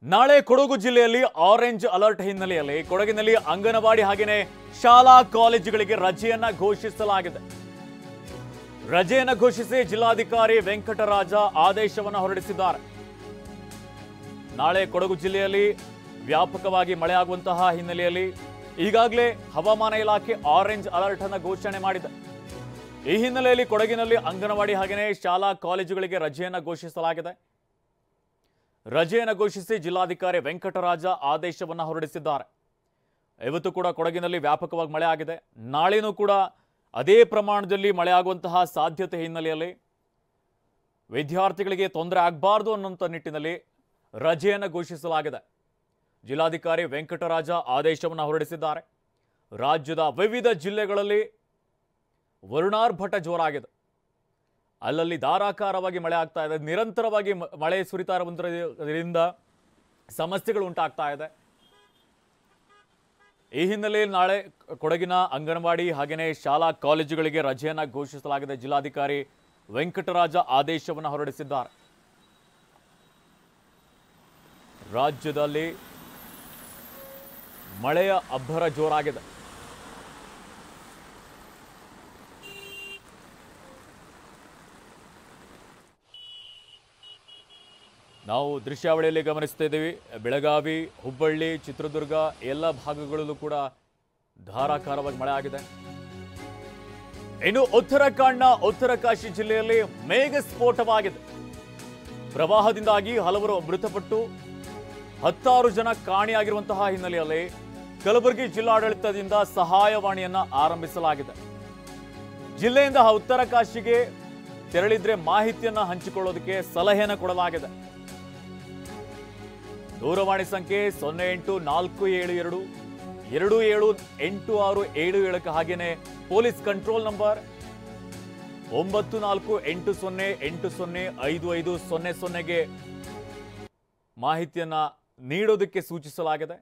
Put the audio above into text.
ನಾಳೆ ಕೊಡಗು ಜಿಲ್ಲೆಯಲ್ಲಿ orange alert ಹಿನ್ನೆಲೆಯಲ್ಲಿ ಕೊಡಗಿನಲ್ಲಿ ಅಂಗನವಾಡಿ ಹಾಗೆಯೇ ಶಾಲಾ ಕಾಲೇಜುಗಳಿಗೆ ರಜೆಯನ್ನ ಘೋಷಿಸಲಾಗಿದೆ. ರಜೆಯನ್ನು ಘೋಷಿಸಿ ಜಿಲ್ಲಾಧಿಕಾರಿ ವೆಂಕಟರಾಜ ಆದೇಶವನ್ನು ಹೊರಡಿಸಿದ್ದಾರೆ. ನಾಳೆ ಕೊಡಗು ಜಿಲ್ಲೆಯಲ್ಲಿ ವ್ಯಾಪಕವಾಗಿ ಮಳೆಯಾಗುವಂತಹ ಹಿನ್ನೆಲೆಯಲ್ಲಿ ಈಗಾಗಲೇ ಹವಾಮಾನ ಇಲಾಖೆ ಆರೆಂಜ್ ಅಲರ್ಟ್ ಅನ್ನು ಘೋಷಣೆ ಮಾಡಿದೆ. ಈ ಹಿನ್ನೆಲೆಯಲ್ಲಿ ಕೊಡಗಿನಲ್ಲಿ ಅಂಗನವಾಡಿ ಹಾಗೆಯೇ ಶಾಲಾ ಕಾಲೇಜುಗಳಿಗೆ ರಜೆಯನ್ನು ಘೋಷಿಸಲಾಗಿದೆ. ರಜೆಯನ್ನು ಘೋಷಿಸಿ ಜಿಲ್ಲಾಧಿಕಾರಿ ವೆಂಕಟರಾಜ ಆದೇಶವನ್ನು ಹೊರಡಿಸಿದ್ದಾರೆ. ಇವತ್ತು ಕೂಡ ಕೊಡಗಿನಲ್ಲಿ ವ್ಯಾಪಕವಾಗಿ ಮಳೆ ಆಗಿದೆ. ನಾಳೆನೂ ಕೂಡ ಅದೇ ಪ್ರಮಾಣದಲ್ಲಿ ಮಳೆ ಆಗುವಂತಹ ಸಾಧ್ಯತೆ ಹಿನ್ನೆಲೆಯಲ್ಲಿ ವಿದ್ಯಾರ್ಥಿಗಳಿಗೆ ತೊಂದರೆ ಆಗಬಾರದು ಅನ್ನುವಂಥ ನಿಟ್ಟಿನಲ್ಲಿ ರಜೆಯನ್ನು ಘೋಷಿಸಲಾಗಿದೆ. ಜಿಲ್ಲಾಧಿಕಾರಿ ವೆಂಕಟರಾಜ ಆದೇಶವನ್ನು ಹೊರಡಿಸಿದ್ದಾರೆ. ರಾಜ್ಯದ ವಿವಿಧ ಜಿಲ್ಲೆಗಳಲ್ಲಿ ವರುಣಾರ್ಭಟ ಜೋರಾಗಿದೆ. ಅಲ್ಲಲ್ಲಿ ಧಾರಾಕಾರವಾಗಿ ಮಳೆ ಆಗ್ತಾ ಇದೆ. ನಿರಂತರವಾಗಿ ಮಳೆ ಸುರಿತಾ ಇರುವುದರಿಂದ ಸಮಸ್ಯೆಗಳು ಉಂಟಾಗ್ತಾ ಇದೆ. ಈ ಹಿನ್ನೆಲೆಯಲ್ಲಿ ನಾಳೆ ಕೊಡಗಿನ ಅಂಗನವಾಡಿ ಹಾಗೆಯೇ ಶಾಲಾ ಕಾಲೇಜುಗಳಿಗೆ ರಜೆಯನ್ನು ಘೋಷಿಸಲಾಗಿದೆ. ಜಿಲ್ಲಾಧಿಕಾರಿ ವೆಂಕಟರಾಜ ಆದೇಶವನ್ನು ಹೊರಡಿಸಿದ್ದಾರೆ. ರಾಜ್ಯದಲ್ಲಿ ಮಳೆಯ ಅಬ್ಬರ ಜೋರಾಗಿದೆ. ನಾವು ದೃಶ್ಯಾವಳಿಯಲ್ಲಿ ಗಮನಿಸ್ತಾ ಇದ್ದೀವಿ. ಬೆಳಗಾವಿ, ಹುಬ್ಬಳ್ಳಿ, ಚಿತ್ರದುರ್ಗ ಎಲ್ಲ ಭಾಗಗಳಲ್ಲೂ ಕೂಡ ಧಾರಾಕಾರವಾಗಿ ಮಳೆ ಆಗಿದೆ. ಇನ್ನು ಉತ್ತರಾಖಂಡ್ನ ಉತ್ತರಕಾಶಿ ಜಿಲ್ಲೆಯಲ್ಲಿ ಮೇಘ ಸ್ಫೋಟವಾಗಿದೆ. ಪ್ರವಾಹದಿಂದಾಗಿ ಹಲವರು ಮೃತಪಟ್ಟು 16 ಜನ ಕಾಣೆಯಾಗಿರುವಂತಹ ಹಿನ್ನೆಲೆಯಲ್ಲಿ ಕಲಬುರಗಿ ಜಿಲ್ಲಾಡಳಿತದಿಂದ ಸಹಾಯವಾಣಿಯನ್ನ ಆರಂಭಿಸಲಾಗಿದೆ. ಜಿಲ್ಲೆಯಿಂದ ಉತ್ತರಕಾಶಿಗೆ ತೆರಳಿದ್ರೆ ಮಾಹಿತಿಯನ್ನ ಹಂಚಿಕೊಳ್ಳೋದಕ್ಕೆ ಸಲಹೆಯನ್ನು ಕೊಡಲಾಗಿದೆ. ದೂರವಾಣಿ ಸಂಖ್ಯೆ 084722 278677 ಹಾಗೇನೆ ಪೊಲೀಸ್ ಕಂಟ್ರೋಲ್ ನಂಬರ್ 9480805500ಗೆ ಮಾಹಿತಿಯನ್ನ ನೀಡೋದಕ್ಕೆ ಸೂಚಿಸಲಾಗಿದೆ.